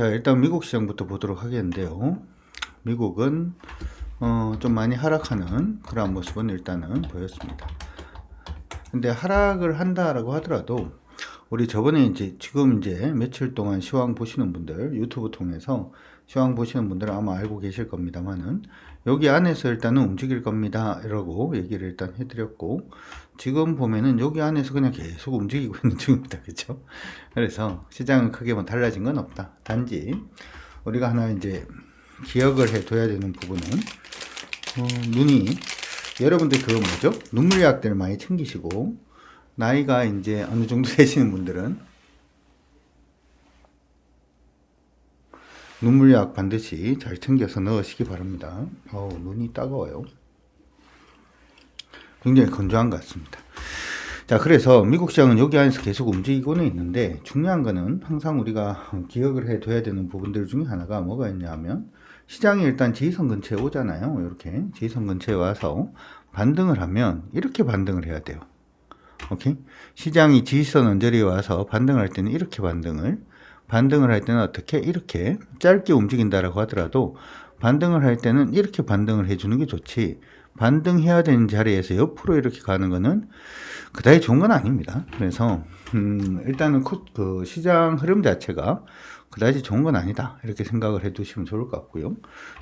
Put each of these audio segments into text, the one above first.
자, 일단 미국 시장부터 보도록 하겠는데요. 미국은 좀 많이 하락하는 그런 모습은 일단은 보였습니다. 근데 하락을 한다라고 하더라도 우리 저번에 지금 며칠 동안 시황 보시는 분들, 유튜브 통해서 시황 보시는 분들은 아마 알고 계실 겁니다만은 여기 안에서 일단은 움직일 겁니다 라고 얘기를 일단 해드렸고, 지금 보면은 여기 안에서 그냥 계속 움직이고 있는 중입니다. 그쵸? 그래서 시장은 크게 뭐 달라진 건 없다. 단지 우리가 하나 기억을 해둬야 되는 부분은 눈이, 여러분들 그거 뭐죠? 눈물약들 많이 챙기시고 나이가 어느 정도 되시는 분들은 눈물약 반드시 잘 챙겨서 넣으시기 바랍니다. 눈이 따가워요. 굉장히 건조한 것 같습니다. 자, 그래서 미국 시장은 여기 안에서 계속 움직이고는 있는데, 중요한 거는 항상 우리가 기억을 해둬야 되는 부분들 중에 하나가 뭐가 있냐 하면, 시장이 일단 지지선 근처에 오잖아요. 이렇게 지지선 근처에 와서 반등을 하면 이렇게 반등을 해야 돼요. 오케이? 시장이 지지선 언저리에 와서 반등을 할 때는 이렇게 반등을 할 때는 어떻게? 이렇게 짧게 움직인다라고 하더라도 반등을 할 때는 이렇게 반등을 해주는 게 좋지, 반등해야 되는 자리에서 옆으로 이렇게 가는 거는 그다지 좋은 건 아닙니다. 그래서 일단은 그 시장 흐름 자체가 그다지 좋은 건 아니다, 이렇게 생각을 해 두시면 좋을 것 같고요.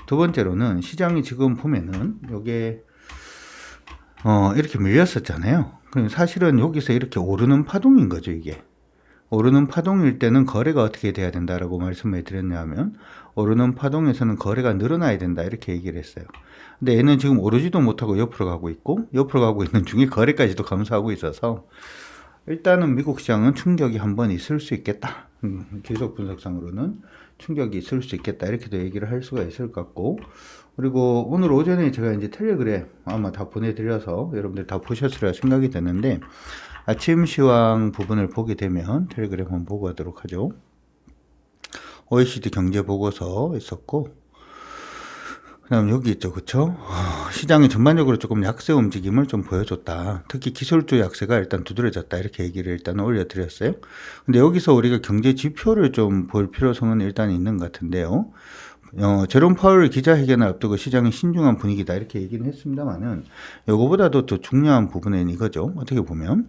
두 번째로는 시장이 지금 보면은 요게 이렇게 밀렸었잖아요. 그럼 사실은 여기서 이렇게 오르는 파동인 거죠. 이게 오르는 파동일 때는 거래가 어떻게 돼야 된다라고 말씀을 드렸냐면, 오르는 파동에서는 거래가 늘어나야 된다, 이렇게 얘기를 했어요. 근데 얘는 지금 오르지도 못하고 옆으로 가고 있고, 옆으로 가고 있는 중에 거래까지도 감소하고 있어서 일단은 미국 시장은 충격이 한번 있을 수 있겠다. 기속 분석상으로는 충격이 있을 수 있겠다, 이렇게도 얘기를 할 수가 있을 것 같고, 그리고 오늘 오전에 제가 텔레그램 아마 다 보내드려서 여러분들 다 보셨으리라 생각이 드는데, 아침 시황 부분을 보게 되면 텔레그램 한번 보고 가도록 하죠. OECD 경제 보고서 있었고, 그 다음 여기 있죠. 그쵸? 시장이 전반적으로 조금 약세 움직임을 좀 보여줬다. 특히 기술주 약세가 일단 두드러졌다, 이렇게 얘기를 일단 올려드렸어요. 근데 여기서 우리가 경제 지표를 좀 볼 필요성은 일단 있는 것 같은데요. 제롬 파월 기자회견을 앞두고 시장이 신중한 분위기다, 이렇게 얘기는 했습니다만은, 요거보다도 더 중요한 부분은 이거죠. 어떻게 보면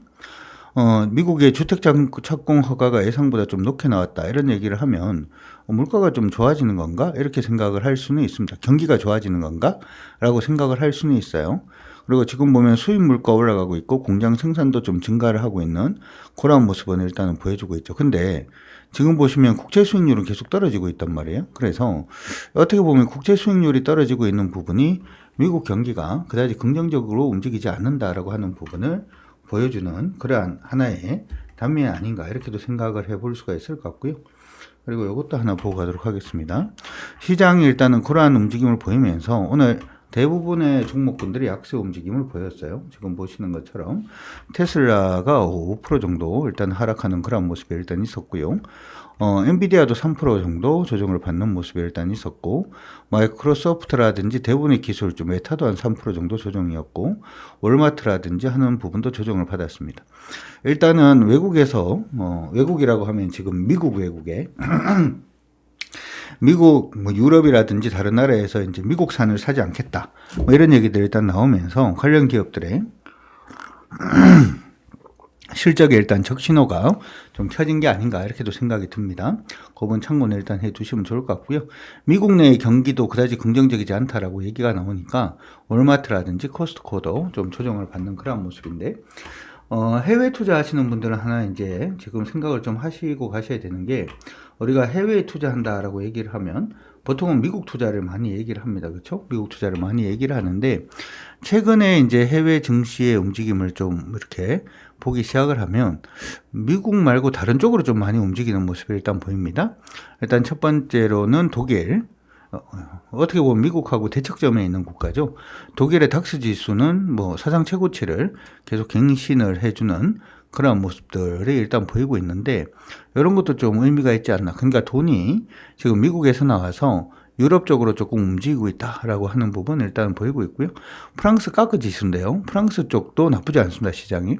미국의 주택 착공 허가가 예상보다 좀 높게 나왔다, 이런 얘기를 하면 물가가 좀 좋아지는 건가, 이렇게 생각을 할 수는 있습니다. 경기가 좋아지는 건가 라고 생각을 할 수는 있어요. 그리고 지금 보면 수입 물가 올라가고 있고 공장 생산도 좀 증가를 하고 있는 그런 모습은 일단은 보여주고 있죠. 근데 지금 보시면 국채 수익률은 계속 떨어지고 있단 말이에요. 그래서 어떻게 보면 국채 수익률이 떨어지고 있는 부분이 미국 경기가 그다지 긍정적으로 움직이지 않는다라고 하는 부분을 보여주는 그러한 하나의 단면 아닌가, 이렇게도 생각을 해볼 수가 있을 것 같고요. 그리고 이것도 하나 보고 가도록 하겠습니다. 시장이 일단은 그러한 움직임을 보이면서 오늘 대부분의 종목군들이 약세 움직임을 보였어요. 지금 보시는 것처럼 테슬라가 5% 정도 일단 하락하는 그런 모습이 일단 있었고요. 엔비디아도 3% 정도 조정을 받는 모습이 일단 있었고, 마이크로소프트라든지 대부분의 기술주 메타도 한 3% 정도 조정이었고, 월마트라든지 하는 부분도 조정을 받았습니다. 일단은 외국에서 외국이라고 하면 지금 미국 외국에 미국 유럽이라든지 다른 나라에서 미국산을 사지 않겠다, 이런 얘기들이 일단 나오면서 관련 기업들의 실적에 일단 적신호가 좀 켜진 게 아닌가, 이렇게도 생각이 듭니다. 그 부분 참고는 일단 해두시면 좋을 것 같고요. 미국 내의 경기도 그다지 긍정적이지 않다라고 얘기가 나오니까 월마트라든지 코스트코도 좀 조정을 받는 그런 모습인데, 해외 투자하시는 분들은 하나 지금 생각을 좀 하시고 가셔야 되는 게, 우리가 해외에 투자한다라고 얘기를 하면 보통은 미국 투자를 많이 얘기를 합니다. 그렇죠? 미국 투자를 많이 얘기를 하는데, 최근에 해외 증시의 움직임을 좀 이렇게 보기 시작을 하면 미국 말고 다른 쪽으로 좀 많이 움직이는 모습이 일단 보입니다. 일단 첫 번째로는 독일, 어떻게 보면 미국하고 대척점에 있는 국가죠. 독일의 닥스 지수는 사상 최고치를 계속 갱신을 해주는 그런 모습들이 일단 보이고 있는데, 이런 것도 좀 의미가 있지 않나. 그러니까 돈이 지금 미국에서 나와서 유럽 쪽으로 조금 움직이고 있다라고 하는 부분 일단 보이고 있고요. 프랑스 까크 지수인데요. 프랑스 쪽도 나쁘지 않습니다. 시장이.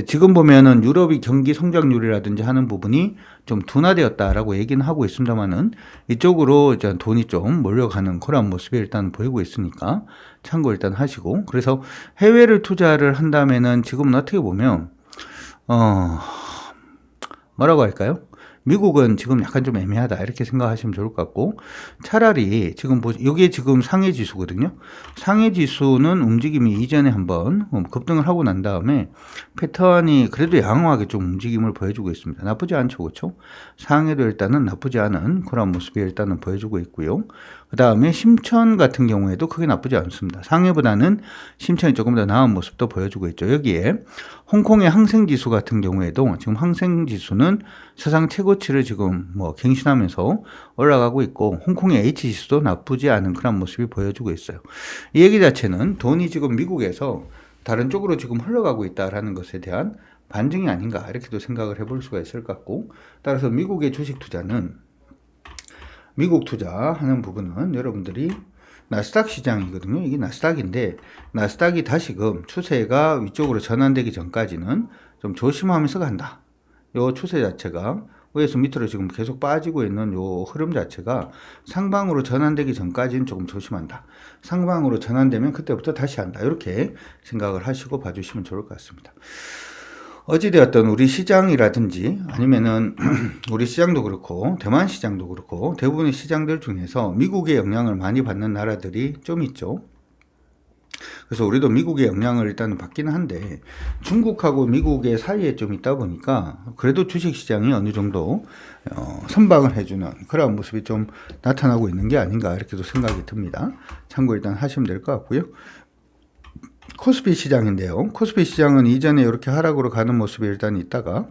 지금 보면은 유럽이 경기 성장률이라든지 하는 부분이 좀 둔화되었다라고 얘기는 하고 있습니다만은 이쪽으로 이제 돈이 좀 몰려가는 그런 모습이 일단 보이고 있으니까 참고 일단 하시고, 그래서 해외를 투자를 한다면은 지금은 어떻게 보면 뭐라고 할까요? 미국은 지금 약간 좀 애매하다 이렇게 생각하시면 좋을 것 같고, 차라리 지금 여기에 지금 상해 지수거든요. 상해 지수는 움직임이 이전에 한번 급등을 하고 난 다음에 패턴이 그래도 양호하게 좀 움직임을 보여주고 있습니다. 나쁘지 않죠, 그렇죠? 상해도 일단은 나쁘지 않은 그런 모습이 일단은 보여주고 있고요. 그 다음에 심천 같은 경우에도 크게 나쁘지 않습니다. 상해보다는 심천이 조금 더 나은 모습도 보여주고 있죠. 여기에 홍콩의 항생지수 같은 경우에도 지금 항생지수는 사상 최고치를 지금 갱신하면서 올라가고 있고, 홍콩의 H지수도 나쁘지 않은 그런 모습이 보여주고 있어요. 이 얘기 자체는 돈이 지금 미국에서 다른 쪽으로 지금 흘러가고 있다라는 것에 대한 반증이 아닌가 이렇게도 생각을 해볼 수가 있을 것 같고, 따라서 미국의 주식 투자는, 미국 투자하는 부분은 여러분들이 나스닥 시장이거든요. 이게 나스닥인데 나스닥이 다시금 추세가 위쪽으로 전환되기 전까지는 좀 조심하면서 간다. 요 추세 자체가 위에서 밑으로 지금 계속 빠지고 있는 요 흐름 자체가 상방으로 전환되기 전까지는 조금 조심한다. 상방으로 전환되면 그때부터 다시 한다. 이렇게 생각을 하시고 봐주시면 좋을 것 같습니다. 어찌되었든 우리 시장이라든지 아니면은 우리 시장도 그렇고 대만 시장도 그렇고 대부분의 시장들 중에서 미국의 영향을 많이 받는 나라들이 좀 있죠. 그래서 우리도 미국의 영향을 일단은 받기는 한데 중국하고 미국의 사이에 좀 있다 보니까 그래도 주식시장이 어느 정도 선방을 해주는 그런 모습이 좀 나타나고 있는 게 아닌가 이렇게도 생각이 듭니다. 참고 일단 하시면 될 것 같고요. 코스피 시장인데요. 코스피 시장은 이전에 이렇게 하락으로 가는 모습이 일단 있다가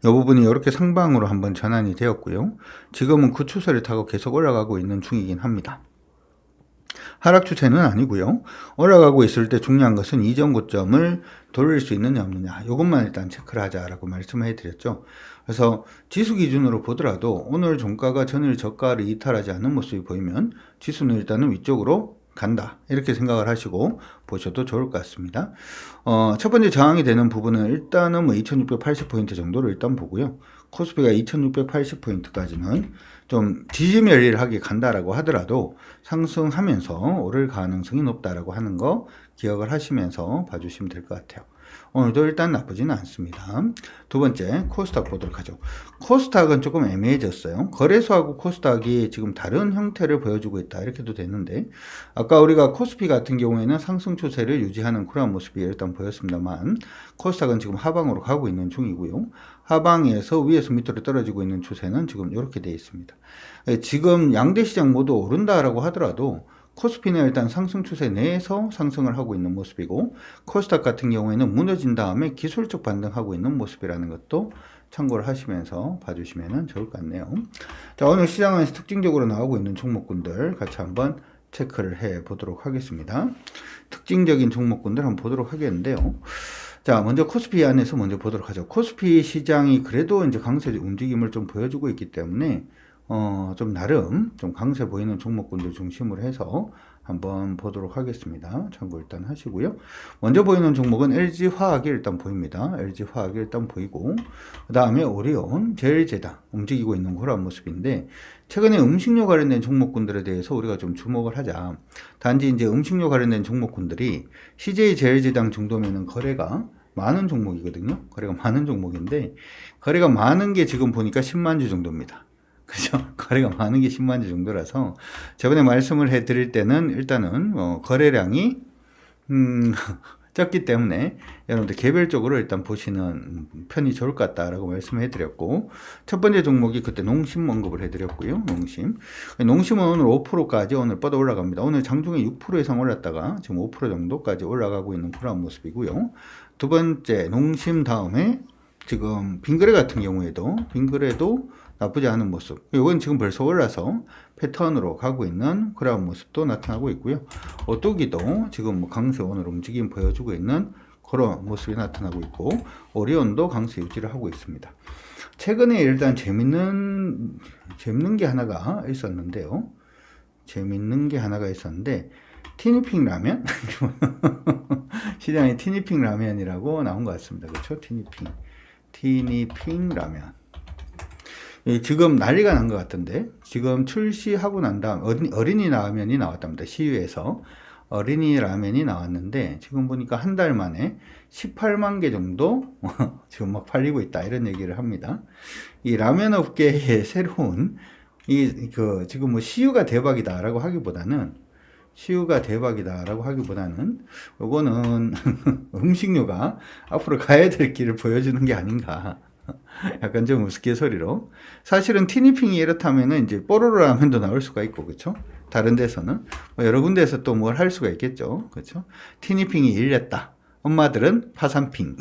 이 부분이 이렇게 상방으로 한번 전환이 되었고요. 지금은 그 추세를 타고 계속 올라가고 있는 중이긴 합니다. 하락 추세는 아니고요. 올라가고 있을 때 중요한 것은 이전 고점을 돌릴 수 있느냐 없느냐, 이것만 일단 체크를 하자라고 말씀해 드렸죠. 그래서 지수 기준으로 보더라도 오늘 종가가 전일 저가를 이탈하지 않는 모습이 보이면 지수는 일단은 위쪽으로 간다 이렇게 생각을 하시고 보셔도 좋을 것 같습니다. 첫 번째 저항이 되는 부분은 일단은 2680포인트 정도를 일단 보고요. 코스피가 2680포인트까지는 좀 지지멸리하게 간다라고 하더라도 상승하면서 오를 가능성이 높다라고 하는 거 기억을 하시면서 봐주시면 될 것 같아요. 오늘도 일단 나쁘지는 않습니다. 두 번째 코스닥 보도록 하죠. 코스닥은 조금 애매해졌어요. 거래소하고 코스닥이 지금 다른 형태를 보여주고 있다 이렇게도 되는데, 아까 우리가 코스피 같은 경우에는 상승 추세를 유지하는 그런 모습이 일단 보였습니다만 코스닥은 지금 하방으로 가고 있는 중이고요. 하방에서 위에서 밑으로 떨어지고 있는 추세는 지금 이렇게 되어 있습니다. 지금 양대 시장 모두 오른다라고 하더라도 코스피는 일단 상승 추세 내에서 상승을 하고 있는 모습이고, 코스닥 같은 경우에는 무너진 다음에 기술적 반등하고 있는 모습이라는 것도 참고를 하시면서 봐주시면 좋을 것 같네요. 자, 오늘 시장에서 특징적으로 나오고 있는 종목군들 같이 한번 체크를 해 보도록 하겠습니다. 특징적인 종목군들 한번 보도록 하겠는데요. 자, 먼저 코스피 안에서 먼저 보도록 하죠. 코스피 시장이 그래도 이제 강세 움직임을 좀 보여주고 있기 때문에 좀 나름 좀 강세 보이는 종목군들 중심으로 해서 한번 보도록 하겠습니다. 참고 일단 하시고요. 먼저 보이는 종목은 LG화학이 일단 보입니다. LG화학이 일단 보이고, 그 다음에 오리온, 제일제당 움직이고 있는 그런 모습인데, 최근에 음식료 관련된 종목군들에 대해서 우리가 좀 주목을 하자. 단지 이제 음식료 관련된 종목군들이 CJ 제일제당 정도면은 거래가 많은 종목이거든요. 거래가 많은 종목인데, 거래가 많은 게 지금 보니까 10만 주 정도입니다. 그죠? 거래가 많은 게 10만 주 정도라서 저번에 말씀을 해드릴 때는 일단은 거래량이 적기 때문에 여러분들 개별적으로 일단 보시는 편이 좋을 것 같다라고 말씀을 해드렸고, 첫 번째 종목이 그때 농심 언급을 해드렸고요. 농심은 오늘 5%까지 오늘 뻗어 올라갑니다. 오늘 장중에 6% 이상 올랐다가 지금 5% 정도까지 올라가고 있는 그런 모습이고요. 두 번째 농심 다음에 지금 빙그레 같은 경우에도 빙그레도 나쁘지 않은 모습. 이건 지금 벌써 올라서 패턴으로 가고 있는 그런 모습도 나타나고 있고요. 오뚜기도 지금 강세 오늘 움직임 보여주고 있는 그런 모습이 나타나고 있고, 오리온도 강세 유지를 하고 있습니다. 최근에 일단 재밌는 게 하나가 있었는데요. 티니핑 라면? 시장에 티니핑 라면이라고 나온 것 같습니다. 그렇죠? 티니핑 라면. 지금 난리가 난 것 같은데, 지금 출시하고 난 다음 어린이 라면이 나왔답니다. 시유에서 어린이 라면이 나왔는데, 지금 보니까 한 달 만에 18만 개 정도 지금 막 팔리고 있다, 이런 얘기를 합니다. 이 라면 업계의 새로운 지금 뭐 시유가 대박이다라고 하기보다는 요거는 음식료가 앞으로 가야 될 길을 보여주는 게 아닌가. 약간 좀 우스갯소리로. 사실은 티니핑이 이렇다면은 이제 뽀로로 라면도 나올 수가 있고, 그쵸? 다른 데서는. 뭐 여러 군데에서 또 뭘 할 수가 있겠죠. 그쵸? 티니핑이 일렸다. 엄마들은 파산핑.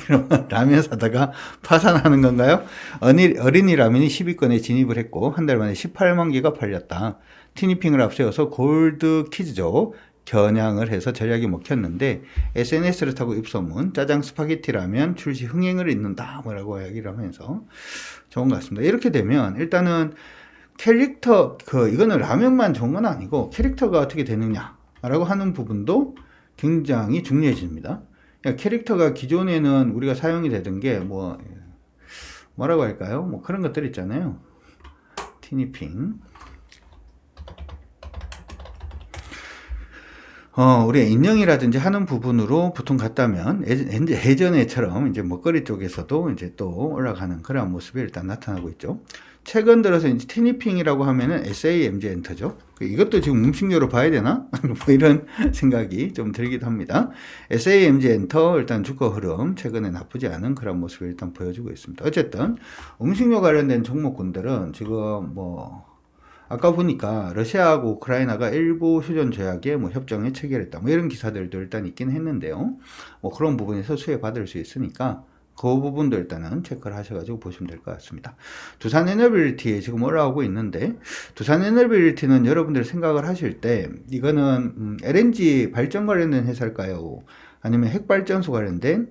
라면 사다가 파산하는 건가요? 어린이 라면이 10위권에 진입을 했고, 한 달 만에 18만 개가 팔렸다. 티니핑을 앞세워서 골드 키즈죠. 겨냥을 해서 전략이 먹혔는데, SNS를 타고 입소문, 짜장 스파게티 라면 출시 흥행을 잇는다, 뭐라고 이야기를 하면서 좋은 것 같습니다. 이렇게 되면 일단은 캐릭터, 이거는 라면만 좋은 건 아니고 캐릭터가 어떻게 되느냐라고 하는 부분도 굉장히 중요해집니다. 그러니까 캐릭터가 기존에는 우리가 사용이 되던 게 뭐라고 할까요? 뭐 그런 것들 있잖아요. 티니핑. 우리가 인형이라든지 하는 부분으로 보통 갔다면 예전에처럼 이제 먹거리 쪽에서도 이제 또 올라가는 그런 모습이 일단 나타나고 있죠. 최근 들어서 이제 티니핑이라고 하면은 SAMG 엔터죠. 이것도 지금 음식료로 봐야 되나? 뭐 이런 생각이 좀 들기도 합니다. SAMG 엔터 일단 주가 흐름 최근에 나쁘지 않은 그런 모습을 일단 보여주고 있습니다. 어쨌든 음식료 관련된 종목군들은 지금 아까 보니까 러시아하고 우크라이나가 일부 휴전 조약에 협정에 체결했다. 이런 기사들도 일단 있긴 했는데요. 그런 부분에서 수혜 받을 수 있으니까 그 부분도 일단은 체크를 하셔가지고 보시면 될 것 같습니다. 두산에너빌리티에 지금 올라오고 있는데, 두산에너빌리티는 여러분들 생각을 하실 때 이거는 LNG 발전 관련된 회사일까요? 아니면 핵발전소 관련된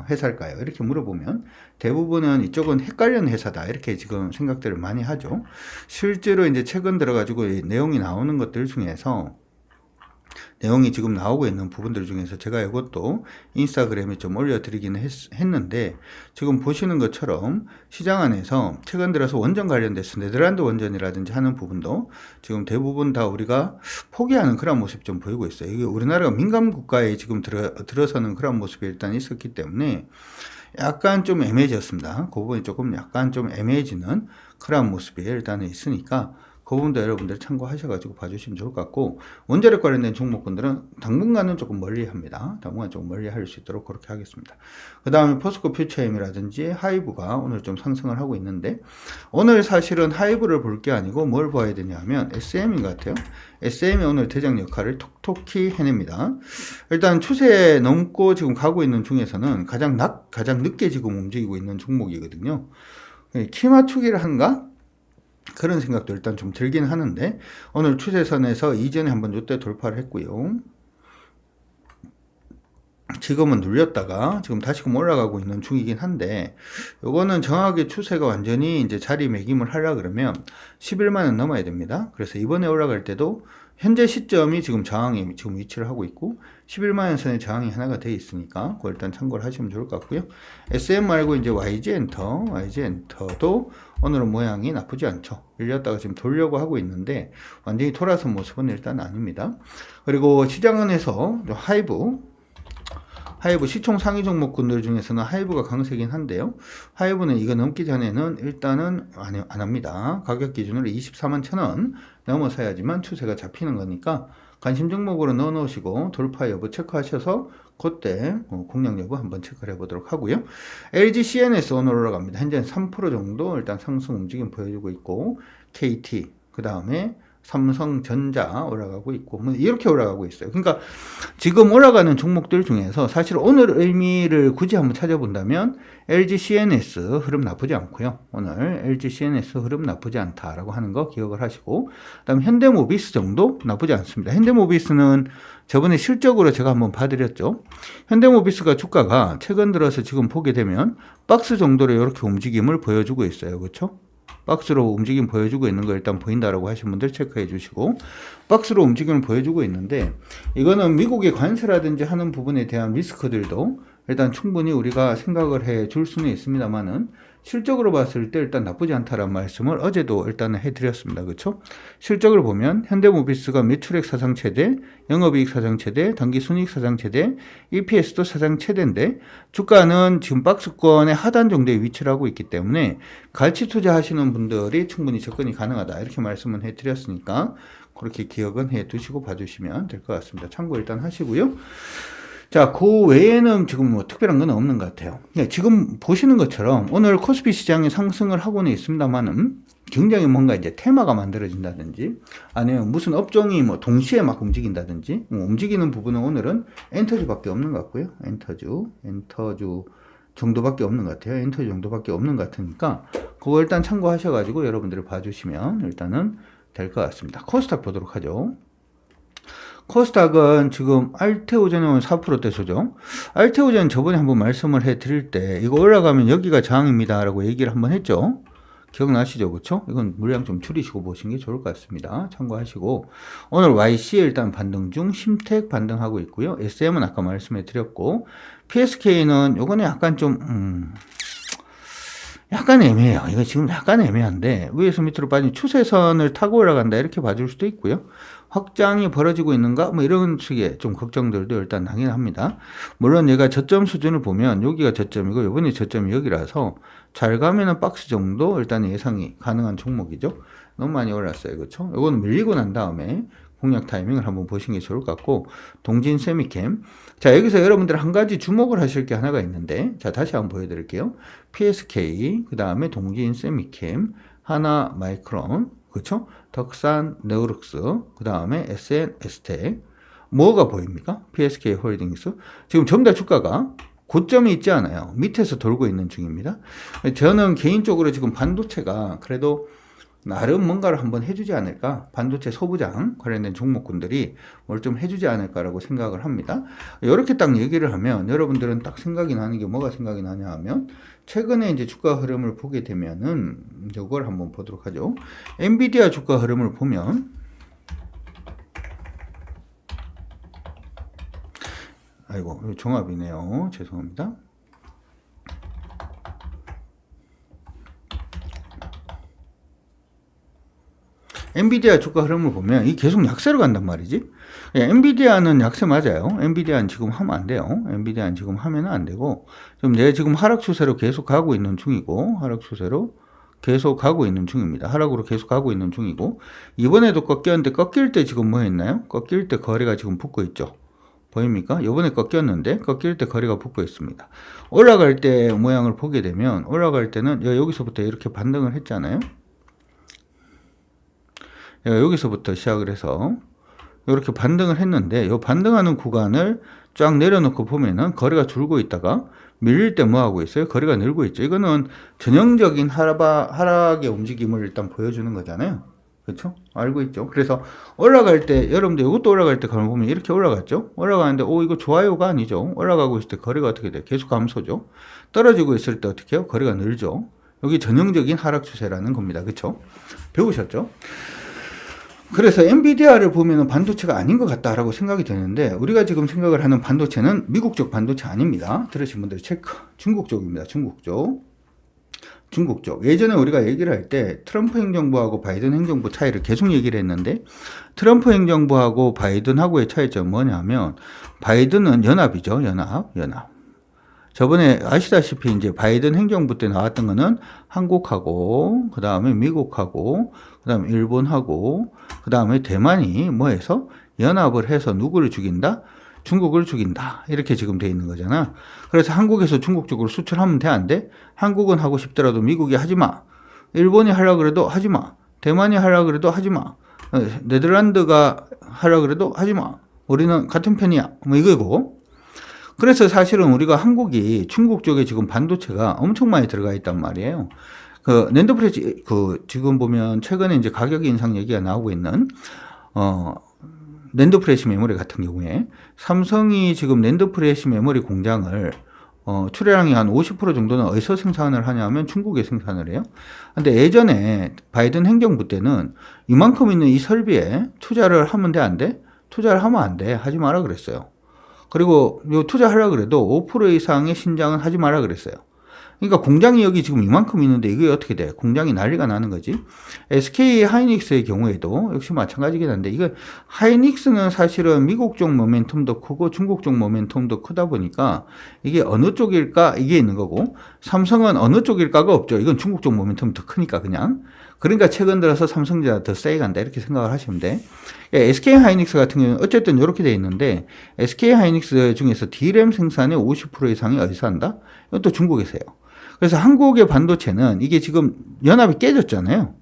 회사일까요? 이렇게 물어보면 대부분은 이쪽은 헷갈리는 회사다, 이렇게 지금 생각들을 많이 하죠. 실제로 이제 최근 들어가지고 내용이 나오는 것들 중에서, 내용이 지금 나오고 있는 부분들 중에서 제가 이것도 인스타그램에 좀 올려드리기는 했는데, 지금 보시는 것처럼 시장 안에서 최근 들어서 원전 관련돼서 네덜란드 원전이라든지 하는 부분도 지금 대부분 다 우리가 포기하는 그런 모습이 좀 보이고 있어요. 이게 우리나라가 민감 국가에 지금 들어서는 그런 모습이 일단 있었기 때문에 약간 좀 애매해졌습니다. 그 부분이 조금 약간 좀 애매해지는 그런 모습이 일단은 있으니까 그 부분도 여러분들 참고하셔가지고 봐주시면 좋을 것 같고, 원자력 관련된 종목군들은 당분간은 조금 멀리 합니다. 당분간 조금 멀리 할 수 있도록 그렇게 하겠습니다. 그 다음에 포스코 퓨처엠이라든지 하이브가 오늘 좀 상승을 하고 있는데, 오늘 사실은 하이브를 볼 게 아니고 뭘 봐야 되냐면 SM인 것 같아요. SM이 오늘 대장 역할을 톡톡히 해냅니다. 일단 추세 넘고 지금 가고 있는 중에서는 가장 늦게 지금 움직이고 있는 종목이거든요. 키 맞추기를 한가? 그런 생각도 일단 좀 들긴 하는데, 오늘 추세선에서 이전에 한번 이때 돌파를 했고요. 지금은 눌렸다가 지금 다시금 올라가고 있는 중이긴 한데, 요거는 정확하게 추세가 완전히 이제 자리매김을 하려 그러면 11만원 넘어야 됩니다. 그래서 이번에 올라갈 때도 현재 시점이 지금 저항에 지금 위치를 하고 있고 11만원 선의 저항이 하나가 되어 있으니까 그걸 일단 참고를 하시면 좋을 것 같고요. SM 말고 이제 YG엔터도 오늘은 모양이 나쁘지 않죠. 밀렸다가 지금 돌려고 하고 있는데 완전히 돌아선 모습은 일단 아닙니다. 그리고 시장은에서 하이브 시총 상위 종목군들 중에서는 하이브가 강세긴 한데요. 하이브는 이거 넘기 전에는 일단은 안 합니다. 가격 기준으로 24만 1,000원 넘어서야지만 추세가 잡히는 거니까 관심 종목으로 넣어 놓으시고 돌파 여부 체크하셔서 그때 공략 여부 한번 체크를 해보도록 하고요. LG CNS 오늘 올라갑니다. 현재는 3% 정도 일단 상승 움직임 보여주고 있고, KT 그 다음에 삼성전자 올라가고 있고 뭐 이렇게 올라가고 있어요. 그러니까 지금 올라가는 종목들 중에서 사실 오늘 의미를 굳이 한번 찾아본다면 LG CNS 흐름 나쁘지 않고요. 오늘 LG CNS 흐름 나쁘지 않다라고 하는 거 기억을 하시고, 그다음 현대모비스 정도 나쁘지 않습니다. 현대모비스는 저번에 실적으로 제가 한번 봐드렸죠. 현대모비스가 주가가 최근 들어서 지금 보게 되면 박스 정도로 이렇게 움직임을 보여주고 있어요. 그렇죠? 박스로 움직임 보여주고 있는 거 일단 보인다라고 하신 분들 체크해 주시고, 박스로 움직임을 보여주고 있는데 이거는 미국의 관세라든지 하는 부분에 대한 리스크들도 일단 충분히 우리가 생각을 해 줄 수는 있습니다만은 실적으로 봤을 때 일단 나쁘지 않다라는 말씀을 어제도 일단은 해드렸습니다. 그렇죠? 실적을 보면 현대모비스가 매출액 사상 최대, 영업이익 사상 최대, 당기순이익 사상 최대, EPS도 사상 최대인데 주가는 지금 박스권의 하단 정도에 위치를 하고 있기 때문에 가치 투자하시는 분들이 충분히 접근이 가능하다 이렇게 말씀을 해드렸으니까 그렇게 기억은 해 두시고 봐주시면 될 것 같습니다. 참고 일단 하시고요. 자, 그 외에는 지금 뭐 특별한 건 없는 것 같아요. 네, 지금 보시는 것처럼 오늘 코스피 시장이 상승을 하고는 있습니다만은 굉장히 뭔가 이제 테마가 만들어진다든지 아니면 무슨 업종이 뭐 동시에 막 움직인다든지 움직이는 부분은 오늘은 엔터주밖에 없는 것 같고요. 엔터주 정도밖에 없는 것 같아요. 엔터주 정도밖에 없는 것 같으니까 그거 일단 참고하셔가지고 여러분들이 봐주시면 일단은 될 것 같습니다. 코스닥 보도록 하죠. 코스닥은 지금 알테오젠은 4%대 조정. 알테오젠 저번에 한번 말씀을 해드릴 때 이거 올라가면 여기가 저항입니다 라고 얘기를 한번 했죠. 기억나시죠? 그쵸? 이건 물량 좀 줄이시고 보시는 게 좋을 것 같습니다. 참고하시고 오늘 YC 일단 반등 중, 심택 반등하고 있고요. SM은 아까 말씀해 드렸고 PSK는 요거는 약간 좀 약간 애매해요. 이거 지금 약간 애매한데 위에서 밑으로 빠진 추세선을 타고 올라간다 이렇게 봐줄 수도 있고요. 확장이 벌어지고 있는가 뭐 이런 식의 좀 걱정들도 일단 나긴 합니다. 물론 얘가 저점 수준을 보면 여기가 저점이고 이번에 저점이 여기라서 잘 가면은 박스 정도 일단 예상이 가능한 종목이죠. 너무 많이 올랐어요. 그렇죠? 이거는 밀리고 난 다음에 공략 타이밍을 한번 보시는 게 좋을 것 같고, 동진 세미캠. 자, 여기서 여러분들 한 가지 주목을 하실 게 하나가 있는데, 자, 다시 한번 보여드릴게요. PSK, 그 다음에 동진 세미캠, 하나 마이크론, 그렇죠? 덕산 네오룩스, 그 다음에 SN 에스텍. 뭐가 보입니까? PSK 홀딩스. 지금 전부 다 주가가 고점이 있지 않아요. 밑에서 돌고 있는 중입니다. 저는 개인적으로 지금 반도체가 그래도 나름 뭔가를 한번 해주지 않을까, 반도체 소부장 관련된 종목군들이 뭘 좀 해주지 않을까라고 생각을 합니다. 이렇게 딱 얘기를 하면 여러분들은 딱 생각이 나는 게 뭐가 생각이 나냐 하면 최근에 이제 주가 흐름을 보게 되면은 이걸 한번 보도록 하죠. 엔비디아 주가 흐름을 보면 아이고 종합이네요. 죄송합니다. 엔비디아 주가 흐름을 보면 이 계속 약세로 간단 말이지. 엔비디아는 약세 맞아요. 엔비디아는 지금 하면 안 돼요. 엔비디아는 지금 하면 안 되고, 지금 내가 지금 하락 추세로 계속 가고 있는 중이고, 하락 추세로 계속 가고 있는 중입니다. 하락으로 계속 가고 있는 중이고, 이번에도 꺾였는데 꺾일 때 지금 뭐 했나요? 꺾일 때 거래가 지금 붙고 있죠. 보입니까? 이번에 꺾였는데 꺾일 때 거래가 붙고 있습니다. 올라갈 때 모양을 보게 되면 올라갈 때는 여기서부터 이렇게 반등을 했잖아요. 여기서부터 시작을 해서 이렇게 반등을 했는데 이 반등하는 구간을 쫙 내려놓고 보면은 거래가 줄고 있다가 밀릴 때 뭐 하고 있어요? 거래가 늘고 있죠. 이거는 전형적인 하락의 움직임을 일단 보여주는 거잖아요. 그렇죠? 알고 있죠. 그래서 올라갈 때 여러분들 이것도 올라갈 때 가만 보면 이렇게 올라갔죠. 올라가는데 이거 좋아요가 아니죠. 올라가고 있을 때 거래가 어떻게 돼요? 계속 감소죠. 떨어지고 있을 때 어떻게 해요? 거래가 늘죠. 여기 전형적인 하락 추세라는 겁니다. 그렇죠? 배우셨죠? 그래서 엔비디아를 보면 반도체가 아닌 것 같다라고 생각이 되는데 우리가 지금 생각을 하는 반도체는 미국 쪽 반도체 아닙니다. 들으신 분들 체크. 중국 쪽입니다. 중국 쪽. 예전에 우리가 얘기를 할 때 트럼프 행정부하고 바이든 행정부 차이를 계속 얘기를 했는데 트럼프 행정부하고 바이든하고의 차이점은 뭐냐면 바이든은 연합이죠. 연합. 저번에 아시다시피 이제 바이든 행정부 때 나왔던 거는 한국하고 그 다음에 미국하고 그 다음에 일본하고 그 다음에 대만이 뭐 해서 연합을 해서 누구를 죽인다? 중국을 죽인다. 이렇게 지금 돼 있는 거잖아. 그래서 한국에서 중국 쪽으로 수출하면 돼, 안 돼? 한국은 하고 싶더라도 미국이 하지 마. 일본이 하려고 그래도 하지 마. 대만이 하려고 그래도 하지 마. 네덜란드가 하라 그래도 하지 마. 우리는 같은 편이야. 뭐 이거고. 그래서 사실은 우리가 한국이 중국 쪽에 지금 반도체가 엄청 많이 들어가 있단 말이에요. 그 낸드 프레시 지금 보면 최근에 이제 가격 인상 얘기가 나오고 있는 낸드 프레시 메모리 같은 경우에 삼성이 지금 낸드 프레시 메모리 공장을 출하량이 한 50% 정도는 어디서 생산을 하냐면 중국에 생산을 해요. 근데 예전에 바이든 행정부 때는 이만큼 있는 이 설비에 투자를 하면 돼, 안 돼? 투자를 하면 안 돼. 하지 마라 그랬어요. 그리고 요 투자하려고 그래도 5% 이상의 신장은 하지 마라 그랬어요. 그러니까 공장이 여기 지금 이만큼 있는데 이게 어떻게 돼? 공장이 난리가 나는 거지. SK 하이닉스의 경우에도 역시 마찬가지긴 한데, 이거 하이닉스는 사실은 미국 쪽 모멘텀도 크고 중국 쪽 모멘텀도 크다 보니까 이게 어느 쪽일까 이게 있는 거고, 삼성은 어느 쪽일까가 없죠. 이건 중국 쪽 모멘텀 더 크니까 그냥. 그러니까 최근 들어서 삼성전자 더 세게 간다 이렇게 생각을 하시면 돼. SK 하이닉스 같은 경우는 어쨌든 이렇게 돼 있는데, SK 하이닉스 중에서 D램 생산의 50% 이상이 어디서 한다? 이것도 중국에서 해요. 그래서 한국의 반도체는 이게 지금 연합이 깨졌잖아요.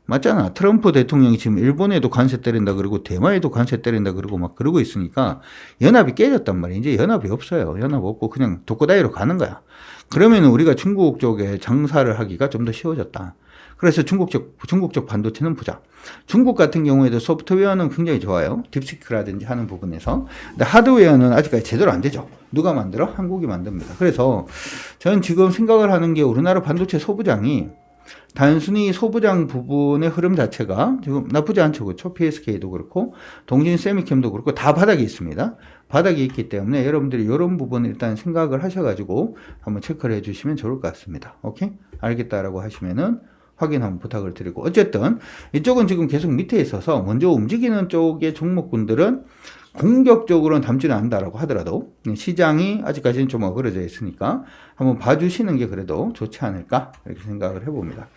맞잖아. 트럼프 대통령이 지금 일본에도 관세 때린다 그러고 대만에도 관세 때린다 그러고 막 그러고 있으니까 연합이 깨졌단 말이에요. 이제 연합이 없어요. 연합 없고 그냥 독고다이로 가는 거야. 그러면 우리가 중국 쪽에 장사를 하기가 좀 더 쉬워졌다. 그래서 중국 쪽 반도체는 보자. 중국 같은 경우에도 소프트웨어는 굉장히 좋아요. 딥시크라든지 하는 부분에서. 근데 하드웨어는 아직까지 제대로 안 되죠. 누가 만들어? 한국이 만듭니다. 그래서 저는 지금 생각을 하는 게 우리나라 반도체 소부장이 단순히 소부장 부분의 흐름 자체가 지금 나쁘지 않죠. 그렇죠? PSK도 그렇고 동진 세미캠도 그렇고 다 바닥에 있습니다. 바닥에 있기 때문에 여러분들이 이런 부분을 일단 생각을 하셔가지고 한번 체크를 해주시면 좋을 것 같습니다. 오케이? 알겠다라고 하시면은 확인 한번 부탁을 드리고, 어쨌든 이쪽은 지금 계속 밑에 있어서 먼저 움직이는 쪽의 종목군들은 공격적으로는 담지는 않는다라고 하더라도 시장이 아직까지는 좀 어그러져 있으니까 한번 봐주시는 게 그래도 좋지 않을까 이렇게 생각을 해봅니다.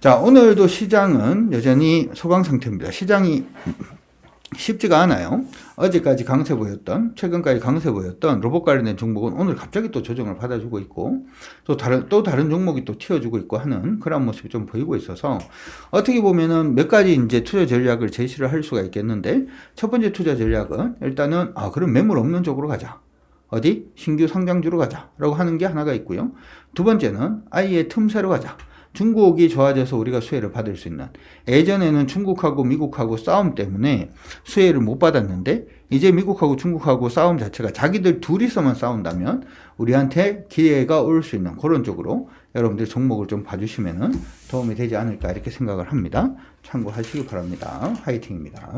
자, 오늘도 시장은 여전히 소강 상태입니다. 시장이 쉽지가 않아요. 어제까지 강세 보였던, 최근까지 강세 보였던 로봇 관련된 종목은 오늘 갑자기 또 조정을 받아주고 있고, 또 다른 종목이 또 튀어주고 있고 하는 그런 모습이 좀 보이고 있어서, 어떻게 보면은 몇 가지 이제 투자 전략을 제시를 할 수가 있겠는데, 첫 번째 투자 전략은 일단은, 그럼 매물 없는 쪽으로 가자. 어디? 신규 상장주로 가자. 라고 하는 게 하나가 있고요. 두 번째는 아예 틈새로 가자. 중국이 좋아져서 우리가 수혜를 받을 수 있는, 예전에는 중국하고 미국하고 싸움 때문에 수혜를 못 받았는데 이제 미국하고 중국하고 싸움 자체가 자기들 둘이서만 싸운다면 우리한테 기회가 올 수 있는 그런 쪽으로 여러분들 종목을 좀 봐주시면 도움이 되지 않을까 이렇게 생각을 합니다. 참고하시기 바랍니다. 화이팅입니다.